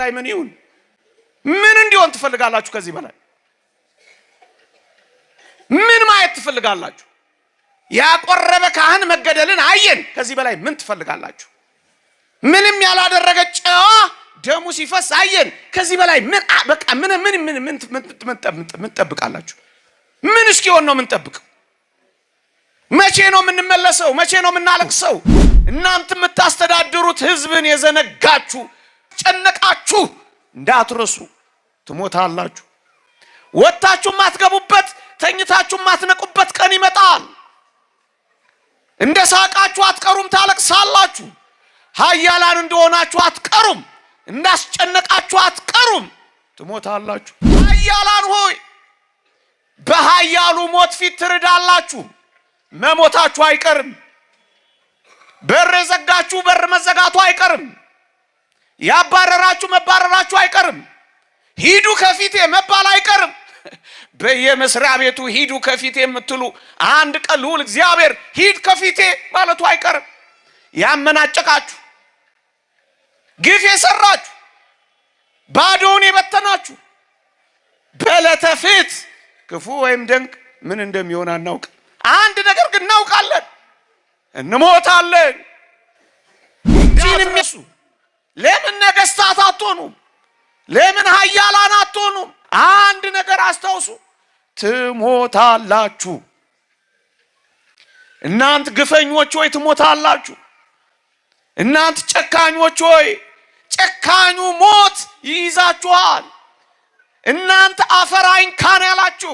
በላይ ምን ይሁን? ምን እንዲሆን ትፈልጋላችሁ? ከዚህ በላይ ምን ማየት ትፈልጋላችሁ? ያቆረበ ካህን መገደልን አየን። ከዚህ በላይ ምን ትፈልጋላችሁ? ምንም ያላደረገ ጨዋ ደሙ ሲፈስ አየን። ከዚህ በላይ ምን በቃ ምን ትጠብቃላችሁ? ምን እስኪሆን ነው የምንጠብቀው? መቼ ነው የምንመለሰው? መቼ ነው የምናለቅሰው? እናንተ የምታስተዳድሩት ህዝብን የዘነጋችሁ ጨነቃችሁ እንዳትረሱ ትሞታላችሁ። ወጣችሁ ማትገቡበት ተኝታችሁ ማትነቁበት ቀን ይመጣል። እንደ ሳቃችሁ አትቀሩም፣ ታለቅሳላችሁ። ኃያላን እንደሆናችሁ አትቀሩም፣ እንዳስጨነቃችሁ አትቀሩም፣ ትሞታላችሁ። ኃያላን ሆይ በኃያሉ ሞት ፊት ትርዳላችሁ። መሞታችሁ አይቀርም። በር የዘጋችሁ በር መዘጋቱ አይቀርም። ያባረራችሁ መባረራችሁ አይቀርም። ሂዱ ከፊቴ መባል አይቀርም። በየመስሪያ ቤቱ ሂዱ ከፊቴ የምትሉ አንድ ቀን ልዑል እግዚአብሔር ሂድ ከፊቴ ማለቱ አይቀርም። ያመናጨቃችሁ፣ ግፍ የሰራችሁ፣ ባዶውን የበተናችሁ በዕለተ ፍት ክፉ ወይም ደንቅ ምን እንደሚሆን አናውቅ። አንድ ነገር ግን እናውቃለን፣ እንሞታለን። እንጂንምሱ ለምን ነገስታት አትሆኑም? ለምን ኃያላን አትሆኑም? አንድ ነገር አስታውሱ፣ ትሞታላችሁ። እናንተ ግፈኞች ሆይ ትሞታላችሁ። እናንተ ጨካኞች ሆይ ጨካኙ ሞት ይይዛችኋል። እናንተ አፈር አይንካን ያላችሁ፣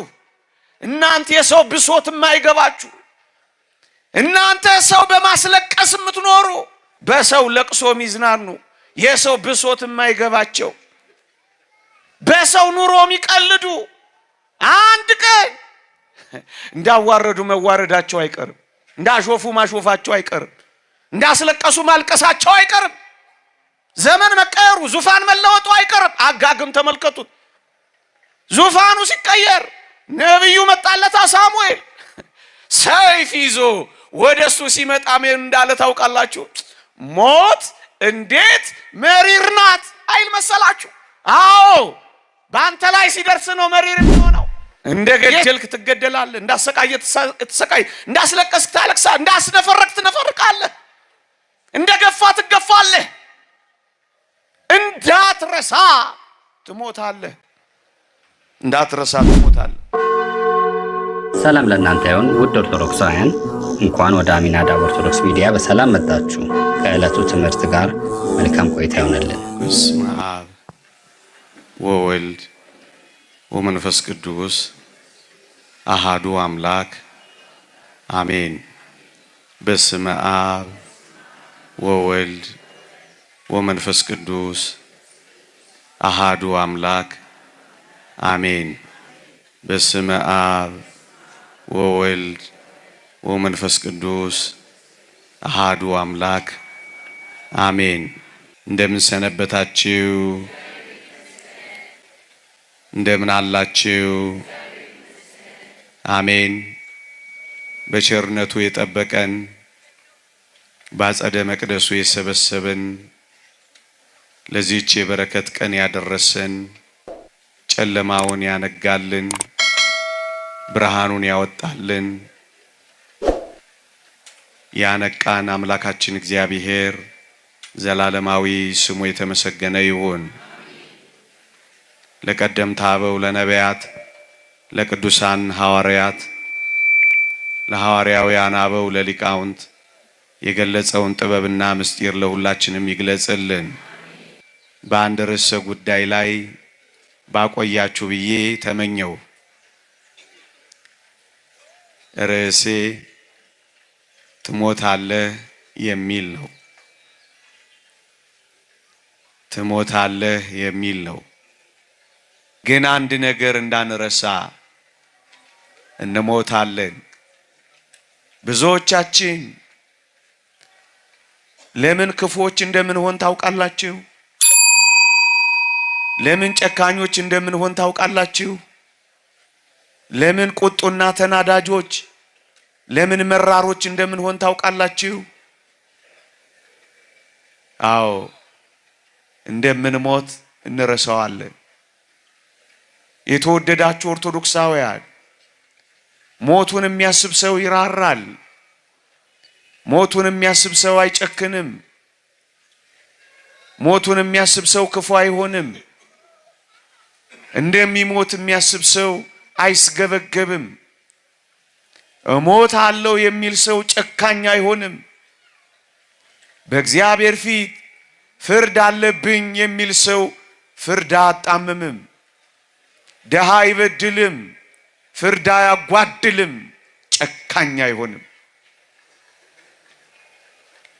እናንተ የሰው ብሶት የማይገባችሁ፣ እናንተ ሰው በማስለቀስ የምትኖሩ፣ በሰው ለቅሶ የሚዝናኑ፣ የሰው ብሶት የማይገባቸው፣ በሰው ኑሮ የሚቀልዱ አንድ ቀን እንዳዋረዱ መዋረዳቸው አይቀርም። እንዳሾፉ ማሾፋቸው አይቀርም። እንዳስለቀሱ ማልቀሳቸው አይቀርም። ዘመን መቀየሩ ዙፋን መለወጡ አይቀርም። አጋግም ተመልከቱት። ዙፋኑ ሲቀየር ነብዩ መጣለታ ሳሙኤል ሰይፍ ይዞ ወደሱ ሲመጣ ምን እንዳለ ታውቃላችሁ? ሞት እንዴት መሪር ናት አይል መሰላችሁ? አዎ በአንተ ላይ ሲደርስ ነው መሪር የሚሆነው። እንደገደልክ ትገደላለህ፣ እንዳሰቃየህ ትሰቃይ፣ እንዳስለቀስክ ታለቅሳለህ፣ እንዳስነፈረክ ትነፈርቃለህ፣ እንደገፋ ትገፋለህ። እንዳትረሳ ትሞታለህ፣ እንዳትረሳ ትሞታለህ። ሰላም ለእናንተ ይሁን ውድ ኦርቶዶክሳውያን፣ እንኳን ወደ አሚናዳብ ኦርቶዶክስ ሚዲያ በሰላም መጣችሁ። ከዕለቱ ትምህርት ጋር መልካም ቆይታ ይሆንልን። በስመ አብ ወወልድ ወመንፈስ ቅዱስ አሃዱ አምላክ አሜን። በስመ አብ ወወልድ ወመንፈስ ቅዱስ አሃዱ አምላክ አሜን። በስመ አብ ወወልድ ወመንፈስ ቅዱስ አሃዱ አምላክ አሜን። እንደምን ሰነበታችሁ? እንደምን አላችሁ? አሜን። በቸርነቱ የጠበቀን በአጸደ መቅደሱ የሰበሰበን ለዚህች የበረከት ቀን ያደረሰን ጨለማውን ያነጋልን ብርሃኑን ያወጣልን ያነቃን አምላካችን እግዚአብሔር ዘላለማዊ ስሙ የተመሰገነ ይሁን። ለቀደምት አበው ለነቢያት፣ ለቅዱሳን ሐዋርያት፣ ለሐዋርያውያን አበው፣ ለሊቃውንት የገለጸውን ጥበብና ምስጢር ለሁላችንም ይግለጽልን። በአንድ ርዕሰ ጉዳይ ላይ ባቆያችሁ ብዬ ተመኘው። ርዕሴ ትሞታለህ የሚል ነው። ትሞታለህ የሚል ነው። ግን አንድ ነገር እንዳንረሳ፣ እንሞታለን። ብዙዎቻችን ለምን ክፉዎች እንደምንሆን ታውቃላችሁ? ለምን ጨካኞች እንደምንሆን ታውቃላችሁ? ለምን ቁጡና ተናዳጆች፣ ለምን መራሮች እንደምንሆን ታውቃላችሁ? አዎ እንደምንሞት እንረሳዋለን። የተወደዳችሁ ኦርቶዶክሳውያን ሞቱን የሚያስብ ሰው ይራራል። ሞቱን የሚያስብ ሰው አይጨክንም። ሞቱን የሚያስብ ሰው ክፉ አይሆንም። እንደሚሞት የሚያስብ ሰው አይስገበገብም። እሞታለሁ የሚል ሰው ጨካኝ አይሆንም። በእግዚአብሔር ፊት ፍርድ አለብኝ የሚል ሰው ፍርድ አያጣምምም። ደሃ አይበድልም፣ ፍርድ አያጓድልም፣ ጨካኝ አይሆንም።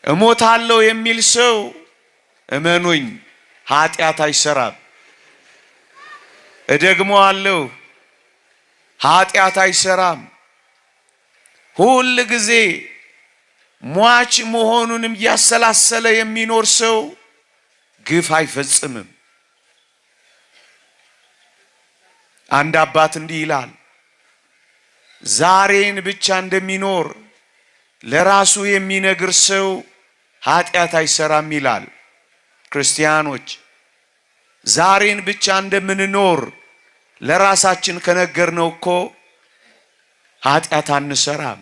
እሞታለሁ የሚል ሰው እመኑኝ ኃጢአት አይሰራም። እደግመዋለሁ፣ ኃጢአት አይሰራም። ሁል ጊዜ ሟች መሆኑንም ያሰላሰለ የሚኖር ሰው ግፍ አይፈጽምም። አንድ አባት እንዲህ ይላል፣ ዛሬን ብቻ እንደሚኖር ለራሱ የሚነግር ሰው ኃጢአት አይሰራም ይላል። ክርስቲያኖች ዛሬን ብቻ እንደምንኖር ለራሳችን ከነገርነው እኮ ኃጢአት አንሰራም፣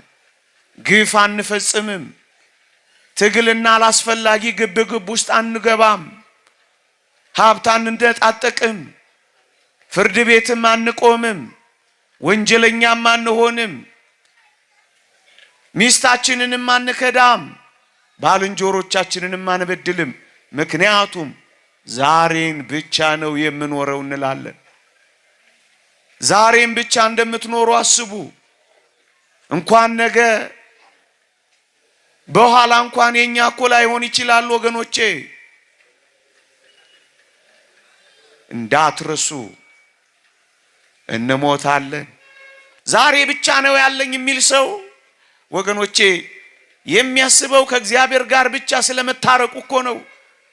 ግፍ አንፈጽምም፣ ትግልና አላስፈላጊ ግብግብ ውስጥ አንገባም፣ ሀብት አንነጣጠቅም፣ ፍርድ ቤትም አንቆምም፣ ወንጀለኛም አንሆንም፣ ሚስታችንንም አንከዳም፣ ባልንጀሮቻችንንም አንበድልም። ምክንያቱም ዛሬን ብቻ ነው የምኖረው እንላለን። ዛሬን ብቻ እንደምትኖሩ አስቡ። እንኳን ነገ በኋላ እንኳን የኛ እኮ ላይሆን ይችላል ወገኖቼ። እንዳትረሱ እንሞታለን። ዛሬ ብቻ ነው ያለኝ የሚል ሰው ወገኖቼ የሚያስበው ከእግዚአብሔር ጋር ብቻ ስለመታረቁ እኮ ነው።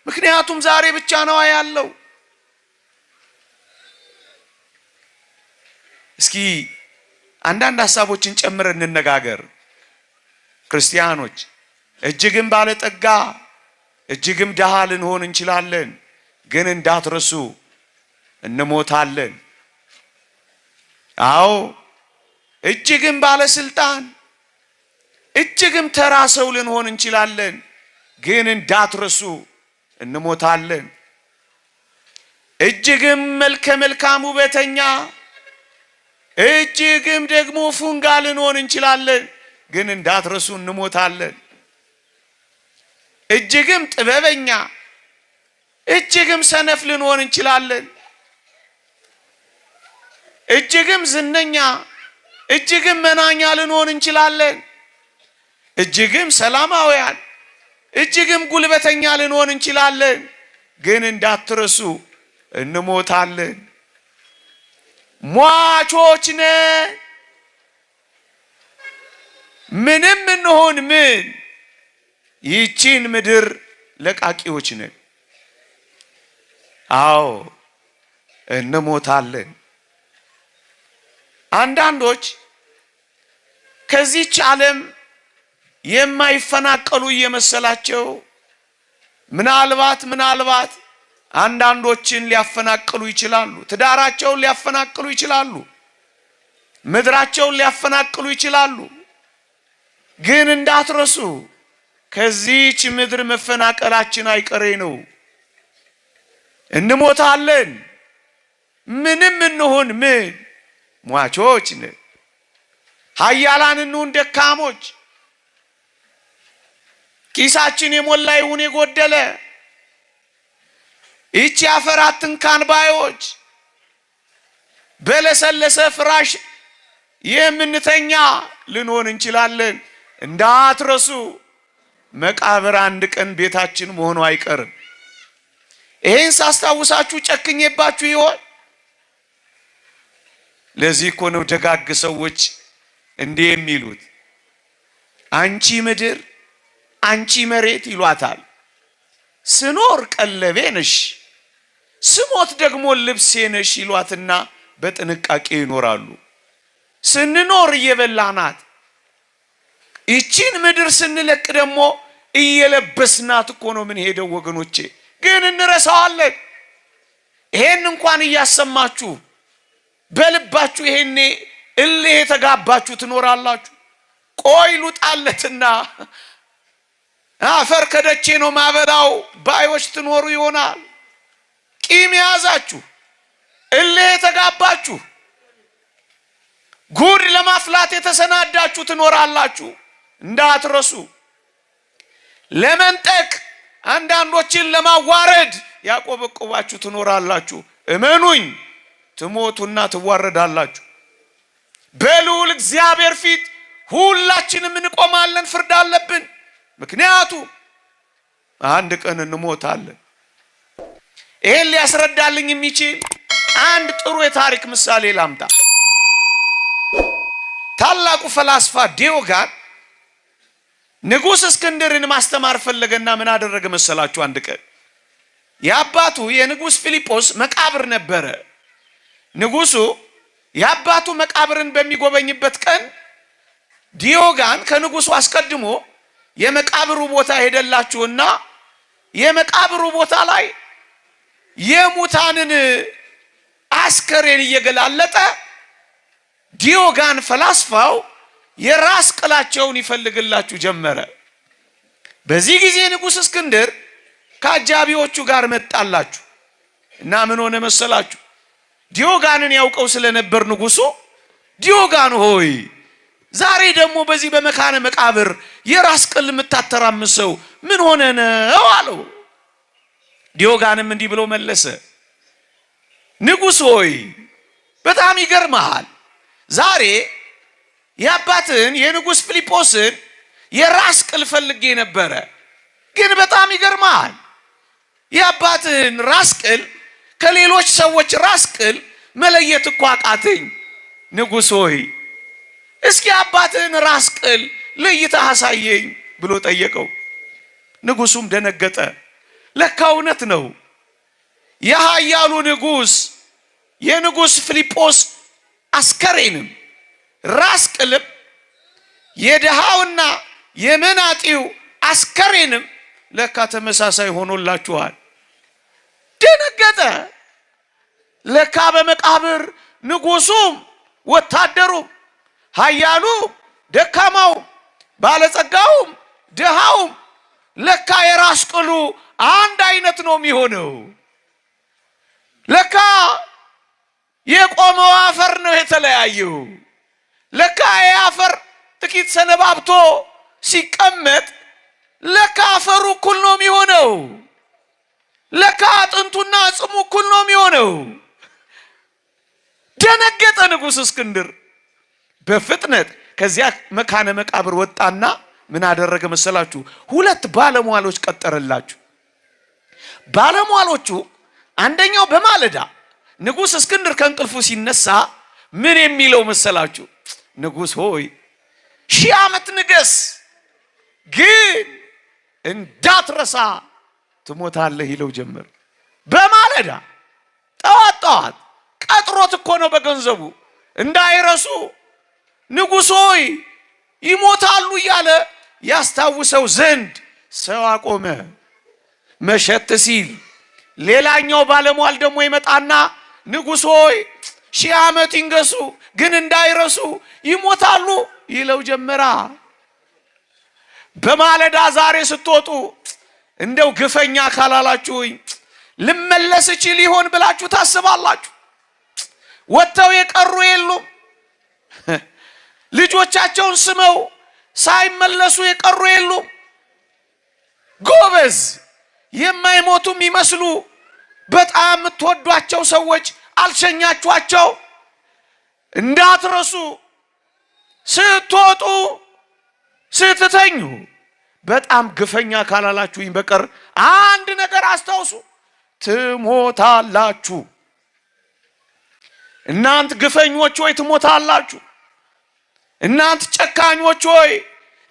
ምክንያቱም ዛሬ ብቻ ነው ያለው። እስኪ አንዳንድ ሐሳቦችን ጨምረን እንነጋገር። ክርስቲያኖች እጅግም ባለጠጋ እጅግም ደሃ ልንሆን እንችላለን፣ ግን እንዳትረሱ እንሞታለን። አዎ እጅግም ባለስልጣን እጅግም ተራ ሰው ልንሆን እንችላለን፣ ግን እንዳትረሱ እንሞታለን። እጅግም መልከ መልካም ውበተኛ እጅግም ደግሞ ፉንጋ ልንሆን እንችላለን፣ ግን እንዳትረሱ እንሞታለን። እጅግም ጥበበኛ እጅግም ሰነፍ ልንሆን እንችላለን። እጅግም ዝነኛ እጅግም መናኛ ልንሆን እንችላለን። እጅግም ሰላማውያን እጅግም ጉልበተኛ ልንሆን እንችላለን፣ ግን እንዳትረሱ እንሞታለን። ሟቾች ነን። ምንም እንሆን ምን ይህችን ምድር ለቃቂዎች ነን። አዎ እንሞታለን። አንዳንዶች ከዚህች ዓለም የማይፈናቀሉ እየመሰላቸው ምናልባት አንዳንዶችን ሊያፈናቅሉ ይችላሉ። ትዳራቸውን ሊያፈናቅሉ ይችላሉ። ምድራቸውን ሊያፈናቅሉ ይችላሉ። ግን እንዳትረሱ ከዚህች ምድር መፈናቀላችን አይቀሬ ነው። እንሞታለን። ምንም እንሁን ምን ሟቾች ነን። ኃያላን እንሁን ደካሞች፣ ኪሳችን የሞላ ይሁን የጎደለ፣ ይህች አፈር አትንካን ባዮች፣ በለሰለሰ ፍራሽ የምንተኛ ልንሆን እንችላለን። እንዳትረሱ መቃብር አንድ ቀን ቤታችን መሆኑ አይቀርም። ይሄን ሳስታውሳችሁ ጨክኜባችሁ ይሆን? ለዚህ እኮ ነው ደጋግ ሰዎች እንዲህ የሚሉት፣ አንቺ ምድር አንቺ መሬት ይሏታል። ስኖር ቀለቤ ነሽ፣ ስሞት ደግሞ ልብሴ ነሽ ይሏትና በጥንቃቄ ይኖራሉ። ስንኖር እየበላናት፣ ይቺን ምድር ስንለቅ ደግሞ እየለበስናት እኮ ነው ምን ሄደው ወገኖቼ። ግን እንረሳዋለን። ይሄን እንኳን እያሰማችሁ በልባችሁ ይሄኔ እልህ የተጋባችሁ ትኖራላችሁ። ቆይ ሉጣለትና አፈር ከደቼ ነው ማበላው ባዮች ትኖሩ ይሆናል። ቂም ያዛችሁ እልህ የተጋባችሁ ጉድ ለማፍላት የተሰናዳችሁ ትኖራላችሁ። እንዳትረሱ ለመንጠቅ አንዳንዶችን ለማዋረድ ያቆበቆባችሁ ትኖራላችሁ። እመኑኝ ትሞቱና ትዋረዳላችሁ። በልዑል እግዚአብሔር ፊት ሁላችንም እንቆማለን፣ ፍርድ አለብን። ምክንያቱም አንድ ቀን እንሞታለን። ይሄን ሊያስረዳልኝ የሚችል አንድ ጥሩ የታሪክ ምሳሌ ላምጣ። ታላቁ ፈላስፋ ዲዮጋን ንጉሥ እስክንድርን ማስተማር ፈለገና ምን አደረገ መሰላችሁ? አንድ ቀን የአባቱ የንጉሥ ፊልጶስ መቃብር ነበረ። ንጉሡ የአባቱ መቃብርን በሚጎበኝበት ቀን ዲዮጋን ከንጉሡ አስቀድሞ የመቃብሩ ቦታ ሄደላችሁና የመቃብሩ ቦታ ላይ የሙታንን አስከሬን እየገላለጠ ዲዮጋን ፈላስፋው የራስ ቅላቸውን ይፈልግላችሁ ጀመረ። በዚህ ጊዜ ንጉሥ እስክንድር ከአጃቢዎቹ ጋር መጣላችሁ እና ምን ሆነ መሰላችሁ? ዲዮጋንን ያውቀው ስለነበር ንጉሡ ዲዮጋን ሆይ ዛሬ ደግሞ በዚህ በመካነ መቃብር የራስ ቅል የምታተራምሰው ምን ሆነ ነው አለው። ዲዮጋንም እንዲህ ብሎ መለሰ፣ ንጉሥ ሆይ በጣም ይገርምሃል። ዛሬ የአባትን የንጉሥ ፊልጶስን የራስ ቅል ፈልጌ ነበረ፣ ግን በጣም ይገርምሃል የአባትን ራስ ቅል ከሌሎች ሰዎች ራስ ቅል መለየት እኮ አቃተኝ። ንጉሥ ሆይ እስኪ አባትን ራስ ቅል ለይተህ አሳየኝ ብሎ ጠየቀው። ንጉሡም ደነገጠ። ለካ እውነት ነው። የኃያሉ ንጉሥ የንጉሥ ፊልጶስ አስከሬንም ራስ ቅልም የድሃውና የመናጢው አስከሬንም ለካ ተመሳሳይ ሆኖላችኋል። ደነገጠ። ለካ በመቃብር ንጉሡም ወታደሩም ኃያሉ ደካማውም ባለጸጋውም ድሃውም ለካ የራስ ቅሉ አንድ አይነት ነው የሚሆነው። ለካ የቆመው አፈር ነው የተለያየው። ለካ የአፈር ጥቂት ሰነባብቶ ሲቀመጥ ለካ አፈሩ እኩል ነው የሚሆነው። ለካ አጥንቱና ጽሙ እኩል ነው የሚሆነው። ደነገጠ ንጉሥ እስክንድር። በፍጥነት ከዚያ መካነ መቃብር ወጣና ምን አደረገ መሰላችሁ? ሁለት ባለሟሎች ቀጠረላችሁ። ባለሟሎቹ አንደኛው በማለዳ ንጉሥ እስክንድር ከእንቅልፉ ሲነሳ ምን የሚለው መሰላችሁ? ንጉሥ ሆይ 1000 ዓመት ንገስ፣ ግን እንዳትረሳ ትሞታለህ ይለው ጀመር። በማለዳ ጠዋት ጠዋት ቀጥሮት እኮ ነው በገንዘቡ እንዳይረሱ ንጉሥ ሆይ ይሞታሉ እያለ ያስታውሰው ዘንድ ሰው አቆመ። መሸት ሲል ሌላኛው ባለሟል ደግሞ ይመጣና ንጉሥ ሆይ 1000 ዓመት ይንገሱ፣ ግን እንዳይረሱ ይሞታሉ ይለው ጀመራ። በማለዳ ዛሬ ስትወጡ እንደው ግፈኛ ካላላችሁኝ ልመለስ እችል ይሆን ብላችሁ ታስባላችሁ። ወጥተው የቀሩ የሉም። ልጆቻቸውን ስመው ሳይመለሱ የቀሩ የሉም። ጎበዝ የማይሞቱም ይመስሉ በጣም የምትወዷቸው ሰዎች አልሸኛችኋቸው። እንዳትረሱ ስትወጡ ስትተኙ በጣም ግፈኛ ካላላችሁኝ በቀር አንድ ነገር አስታውሱ፣ ትሞታላችሁ። እናንት ግፈኞች ሆይ ትሞታላችሁ። እናንት ጨካኞች ሆይ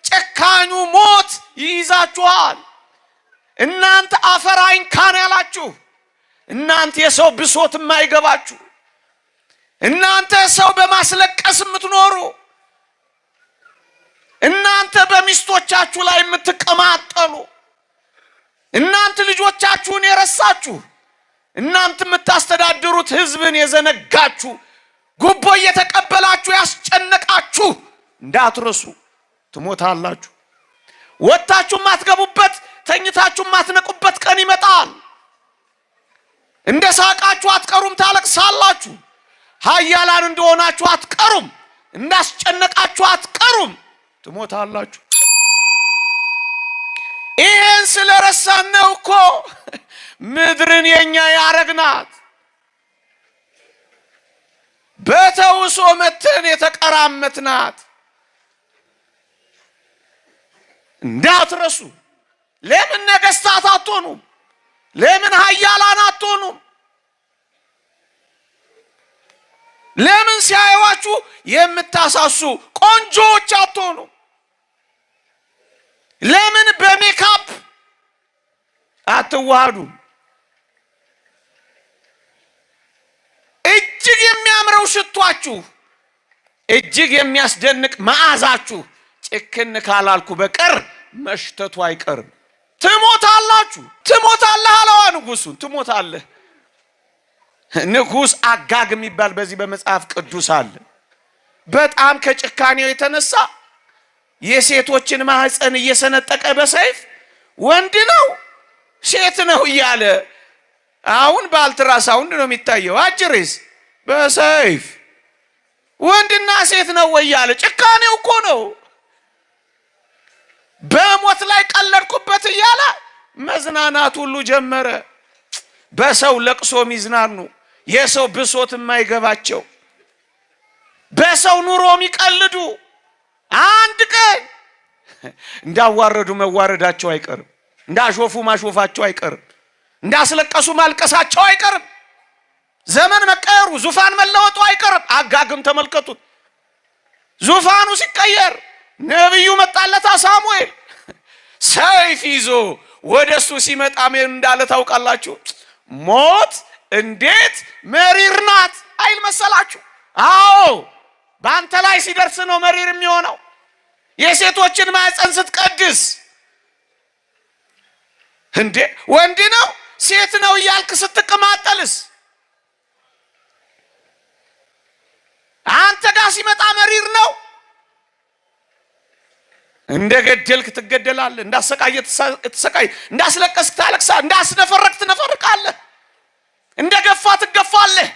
ጨካኙ ሞት ይይዛችኋል። እናንተ አፈር አይንካን ያላችሁ፣ እናንተ የሰው ብሶት የማይገባችሁ፣ እናንተ ሰው በማስለቀስ የምትኖሩ፣ እናንተ በሚስቶቻችሁ ላይ የምትቀማጠሉ፣ እናንተ ልጆቻችሁን የረሳችሁ፣ እናንተ የምታስተዳድሩት ህዝብን የዘነጋችሁ ጉቦ እየተቀበላችሁ ያስጨነቃችሁ እንዳትረሱ ትሞታላችሁ። ወጣችሁ ማትገቡበት ተኝታችሁ ማትነቁበት ቀን ይመጣል። እንደ ሳቃችሁ አትቀሩም፣ ታለቅሳላችሁ። ኃያላን እንደሆናችሁ አትቀሩም፣ እንዳስጨነቃችሁ አትቀሩም፣ ትሞታላችሁ። ይሄን ስለረሳን ነው እኮ ምድርን የኛ ያረግናት። በተውሶ መተን የተቀራመትናት እንዳትረሱ። ለምን ነገስታት አትሆኑም? ለምን ኃያላን አትሆኑም? ለምን ሲያዩዋችሁ የምታሳሱ ቆንጆዎች አትሆኑም? ለምን በሜካፕ አትዋሃዱም? እጅግ የሚያምረው ሽቷችሁ፣ እጅግ የሚያስደንቅ መዓዛችሁ ጭክን ካላልኩ በቀር መሽተቱ አይቀርም። ትሞታላችሁ። ትሞታለህ አለዋ ንጉሱን። ትሞታለህ። ንጉስ አጋግ የሚባል በዚህ በመጽሐፍ ቅዱስ አለ። በጣም ከጭካኔው የተነሳ የሴቶችን ማህፀን እየሰነጠቀ በሰይፍ ወንድ ነው ሴት ነው እያለ አሁን በአልትራሳውንድ ነው የሚታየው። አጅሬስ በሰይፍ ወንድና ሴት ነው ወይ እያለ ጭካኔው እኮ ነው። በሞት ላይ ቀለድኩበት እያለ መዝናናት ሁሉ ጀመረ። በሰው ለቅሶ ሚዝናኑ፣ የሰው ብሶት የማይገባቸው፣ በሰው ኑሮ የሚቀልዱ አንድ ቀን እንዳዋረዱ መዋረዳቸው አይቀርም። እንዳሾፉ ማሾፋቸው አይቀርም። እንዳስለቀሱ ማልቀሳቸው አይቀርም። ዘመን መቀየሩ፣ ዙፋን መለወጡ አይቀርም። አጋግም ተመልከቱት። ዙፋኑ ሲቀየር ነብዩ መጣለታ ሳሙኤል ሰይፍ ይዞ ወደሱ ሲመጣ ምን እንዳለ ታውቃላችሁ? ሞት እንዴት መሪር ናት አይል መሰላችሁ? አዎ በአንተ ላይ ሲደርስ ነው መሪር የሚሆነው። የሴቶችን ማህፀን ስትቀድስ እንዴ ወንድ ነው ሴት ነው እያልክ ስትቀማጠልስ አንተ ጋር ሲመጣ መሪር ነው። እንደገደልክ ትገደላለህ፣ እንዳሰቃየህ ትሰቃይ፣ እንዳስለቀስክ ታለቅሳለህ፣ እንዳስነፈረክ ትነፈርቃለህ፣ እንደገፋ ትገፋለህ።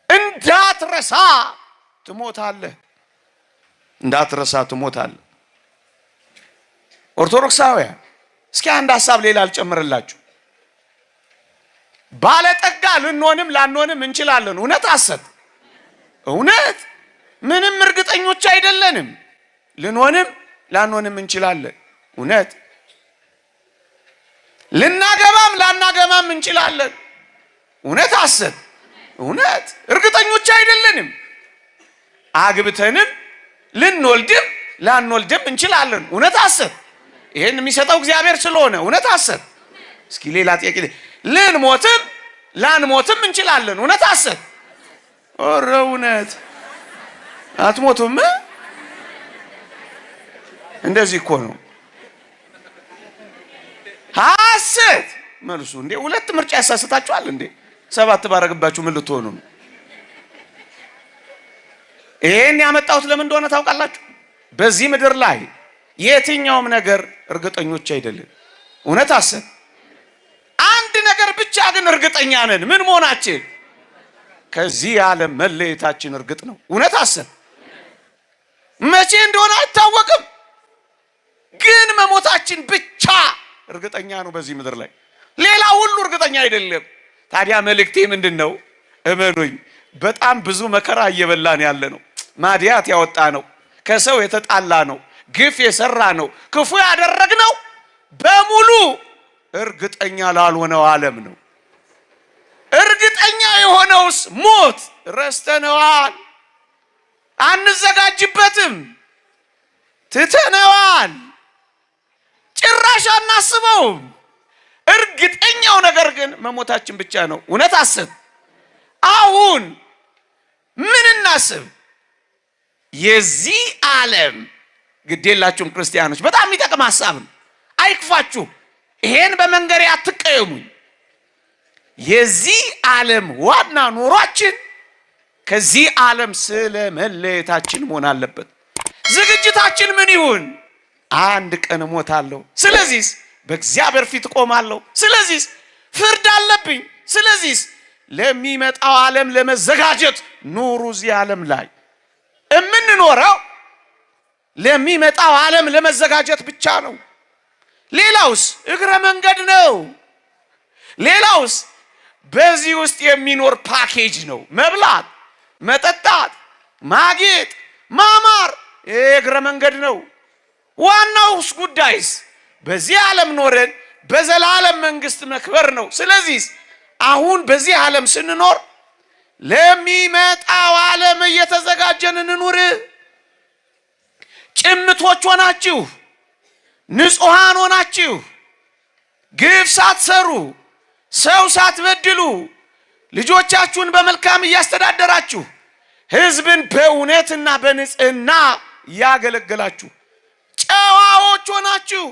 እንዳትረሳ ትሞታለህ። እንዳትረሳ ትሞታለህ። ኦርቶዶክሳውያን እስኪ አንድ ሐሳብ ሌላ አልጨምርላችሁ። ባለጠጋ ልንሆንም ላንሆንም እንችላለን። እውነት ሐሰት? እውነት ምንም እርግጠኞች አይደለንም። ልንሆንም ላንሆንም እንችላለን። እውነት ልናገባም ላናገባም እንችላለን። እውነት ሐሰት? እውነት እርግጠኞች አይደለንም። አግብተንም ልንወልድም ላንወልድም እንችላለን። እውነት ሐሰት? ይሄን የሚሰጠው እግዚአብሔር ስለሆነ እውነት ሐሰት? እስኪ ሌላ ጥያቄ። ልንሞትም ላንሞትም እንችላለን። እውነት ሐሰት? ኦረ እውነት። አትሞቱም? እንደዚህ እኮ ነው። ሐሰት መልሱ። እንዴ ሁለት ምርጫ ያሳስታችኋል እንዴ? ሰባት ባረግባችሁ ምን ልትሆኑ ነው? ይሄን ያመጣሁት ለምን እንደሆነ ታውቃላችሁ? በዚህ ምድር ላይ የትኛውም ነገር እርግጠኞች አይደለም። እውነት ሐሰት? አንድ ነገር ብቻ ግን እርግጠኛ ነን። ምን መሆናችን? ከዚህ ዓለም መለየታችን እርግጥ ነው። እውነት ሐሰት? መቼ እንደሆነ አይታወቅም፣ ግን መሞታችን ብቻ እርግጠኛ ነው በዚህ ምድር ላይ። ሌላ ሁሉ እርግጠኛ አይደለም። ታዲያ መልእክቴ ምንድነው? እመኑኝ በጣም ብዙ መከራ እየበላን ያለ ነው። ማዲያት ያወጣ ነው። ከሰው የተጣላ ነው። ግፍ የሰራ ነው። ክፉ ያደረግነው በሙሉ እርግጠኛ ላልሆነው ዓለም ነው። እርግጠኛ የሆነውስ ሞት ረስተነዋል። አንዘጋጅበትም፣ ትተነዋል። ጭራሽ አናስበውም። እርግጠኛው ነገር ግን መሞታችን ብቻ ነው። እውነት ሐሰት? አሁን ምን እናስብ? የዚህ ዓለም ግዴላችሁም ክርስቲያኖች በጣም የሚጠቅም ሐሳብ ነው። አይክፋችሁ። ይሄን በመንገሬ አትቀየሙኝ። የዚህ ዓለም ዋና ኑሯችን ከዚህ ዓለም ስለ መለየታችን መሆን አለበት። ዝግጅታችን ምን ይሁን? አንድ ቀን እሞታለሁ፣ ስለዚህ በእግዚአብሔር ፊት ቆማለሁ፣ ስለዚህ ፍርድ አለብኝ፣ ስለዚህ ለሚመጣው ዓለም ለመዘጋጀት ኑሩ። እዚህ ዓለም ላይ የምንኖረው ለሚመጣው ዓለም ለመዘጋጀት ብቻ ነው። ሌላውስ እግረ መንገድ ነው። ሌላውስ በዚህ ውስጥ የሚኖር ፓኬጅ ነው። መብላት፣ መጠጣት፣ ማጌጥ፣ ማማር እግረ መንገድ ነው። ዋናውስ ጉዳይስ በዚህ ዓለም ኖረን በዘላለም መንግስት መክበር ነው። ስለዚህ አሁን በዚህ ዓለም ስንኖር ለሚመጣው ዓለም እየተዘጋጀን እንኑር። ጭምቶች ሆናችሁ ንጹሃን ሆናችሁ ግፍ ሳትሰሩ ሰው ሳትበድሉ ልጆቻችሁን በመልካም እያስተዳደራችሁ ሕዝብን በእውነትና በንጽህና ያገለገላችሁ ጨዋዎች ሆናችሁ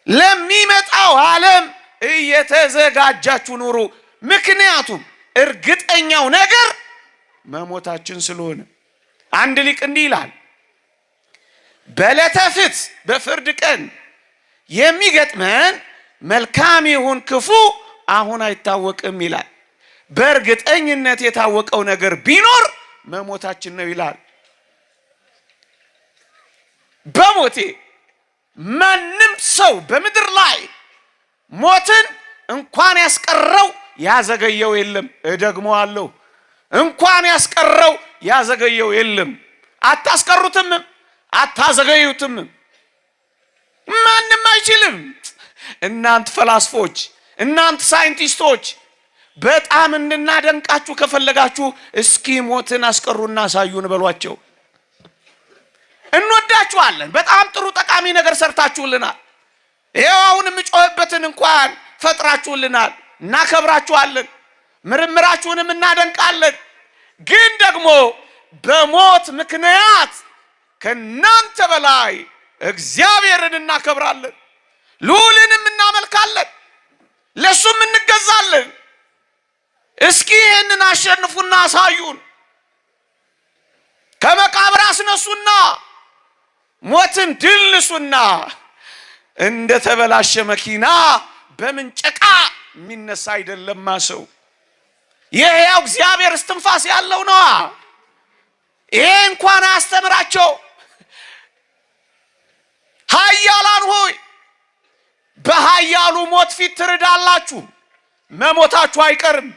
ለሚመጣው ዓለም እየተዘጋጃችሁ ኑሩ። ምክንያቱም እርግጠኛው ነገር መሞታችን ስለሆነ። አንድ ሊቅ እንዲህ ይላል፣ በዕለተ ፍትሕ በፍርድ ቀን የሚገጥመን መልካም ይሁን ክፉ አሁን አይታወቅም ይላል። በእርግጠኝነት የታወቀው ነገር ቢኖር መሞታችን ነው ይላል። በሞቴ ማንም ሰው በምድር ላይ ሞትን እንኳን ያስቀረው ያዘገየው የለም። እደግመዋለሁ፣ እንኳን ያስቀረው ያዘገየው የለም። አታስቀሩትም፣ አታዘገዩትም። ማንም አይችልም። እናንተ ፈላስፎች፣ እናንተ ሳይንቲስቶች በጣም እንድናደንቃችሁ ከፈለጋችሁ እስኪ ሞትን አስቀሩና አሳዩን በሏቸው። እንወዳችኋለን። በጣም ጥሩ ጠቃሚ ነገር ሰርታችሁልናል። ይሄው አሁን የምጮህበትን እንኳን ፈጥራችሁልናል። እናከብራችኋለን። ምርምራችሁንም እናደንቃለን። ግን ደግሞ በሞት ምክንያት ከናንተ በላይ እግዚአብሔርን እናከብራለን፣ ልዑልንም እናመልካለን፣ ለሱም እንገዛለን። እስኪ ይህንን አሸንፉና አሳዩን። ከመቃብር አስነሱና ሞትን ድል ንሱና እንደ ተበላሸ መኪና በምንጨቃ የሚነሳ አይደለማ ሰው። የሕያው እግዚአብሔር እስትንፋስ ያለው ነዋ። ይሄ እንኳን አስተምራቸው። ኃያላን ሆይ በኃያሉ ሞት ፊት ትርዳላችሁ። መሞታችሁ አይቀርም።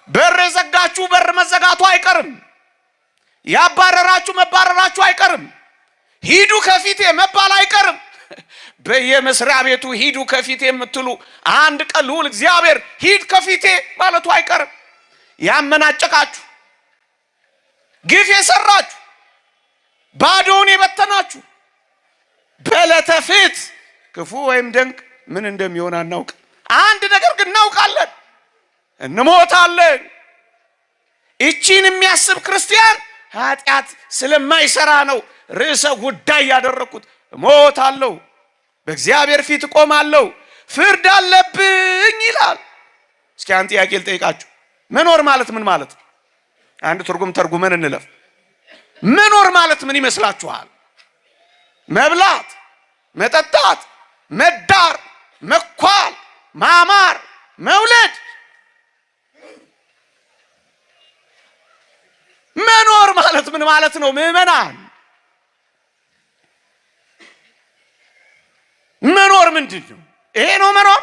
በር የዘጋችሁ በር መዘጋቱ አይቀርም። ያባረራችሁ መባረራችሁ አይቀርም። ሂዱ ከፊቴ መባል አይቀርም። በየመስሪያ ቤቱ ሂዱ ከፊቴ የምትሉ አንድ ቀን ልዑል እግዚአብሔር ሂድ ከፊቴ ማለቱ አይቀርም። ያመናጨቃችሁ፣ ግፍ የሰራችሁ፣ ባዶውን የበተናችሁ በዕለተ ፍትሕ ክፉ ወይም ደግ ምን እንደሚሆን አናውቅ። አንድ ነገር ግን እናውቃለን፣ እንሞታለን። ይቺን የሚያስብ ክርስቲያን ኃጢአት ስለማይሰራ ነው ርዕሰ ጉዳይ ያደረኩት። እሞታለሁ፣ በእግዚአብሔር ፊት እቆማለሁ፣ ፍርድ አለብኝ ይላል። እስኪ አንድ ጥያቄ ልጠይቃችሁ። መኖር ማለት ምን ማለት ነው? አንድ ትርጉም ተርጉመን እንለፍ። መኖር ማለት ምን ይመስላችኋል? መብላት፣ መጠጣት፣ መዳር፣ መኳል፣ ማማር፣ መውለድ። መኖር ማለት ምን ማለት ነው? ምዕመናን መኖር ምንድን ነው? ይሄ ነው መኖር?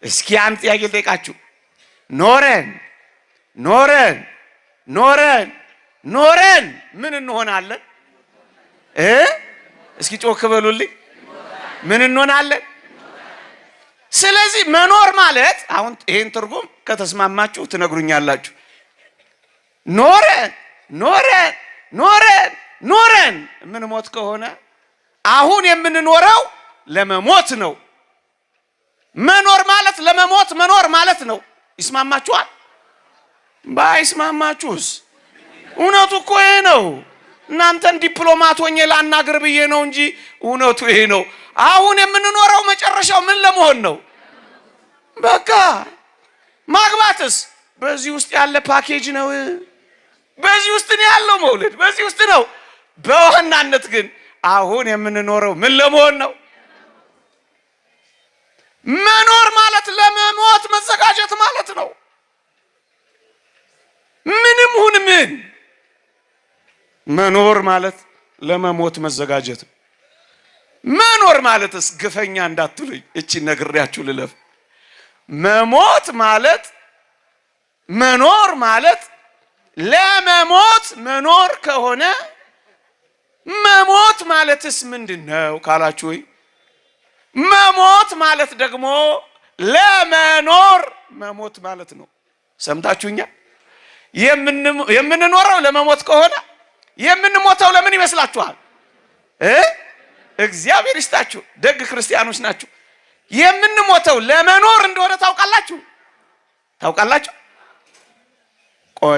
እስኪ አንድ ጥያቄ ልጠይቃችሁ። ኖረን ኖረን ኖረን ኖረን ምን እንሆናለን? እስኪ ጮክ በሉልኝ። ምን እንሆናለን? ስለዚህ መኖር ማለት አሁን ይሄን ትርጉም ከተስማማችሁ ትነግሩኛላችሁ። ኖረን ኖረን ኖረን ኖረን ምን ሞት ከሆነ አሁን የምንኖረው ለመሞት ነው። መኖር ማለት ለመሞት መኖር ማለት ነው። ይስማማችኋል? ባይስማማችሁስ? እውነቱ እኮ ይሄ ነው። እናንተን ዲፕሎማት ሆኜ ላናግር ብዬ ነው እንጂ እውነቱ ይሄ ነው። አሁን የምንኖረው መጨረሻው ምን ለመሆን ነው? በቃ ማግባትስ በዚህ ውስጥ ያለ ፓኬጅ ነው። በዚህ ውስጥ ነው ያለው መውለድ፣ በዚህ ውስጥ ነው። በዋናነት ግን አሁን የምንኖረው ምን ለመሆን ነው? መኖር ማለት ለመሞት መዘጋጀት ማለት ነው። ምንም ሁን ምን መኖር ማለት ለመሞት መዘጋጀት ነው። መኖር ማለትስ ግፈኛ እንዳትሉኝ እቺ ነግሬያችሁ ልለፍ። መኖር ማለት ለመሞት መኖር ከሆነ መሞት ማለትስ ምንድነው ካላችሁ ወይ መሞት ማለት ደግሞ ለመኖር መሞት ማለት ነው። ሰምታችሁኛል? የምንኖረው ለመሞት ከሆነ የምንሞተው ለምን ይመስላችኋል? እግዚአብሔር ይስጣችሁ፣ ደግ ክርስቲያኖች ናችሁ። የምንሞተው ለመኖር እንደሆነ ታውቃላችሁ?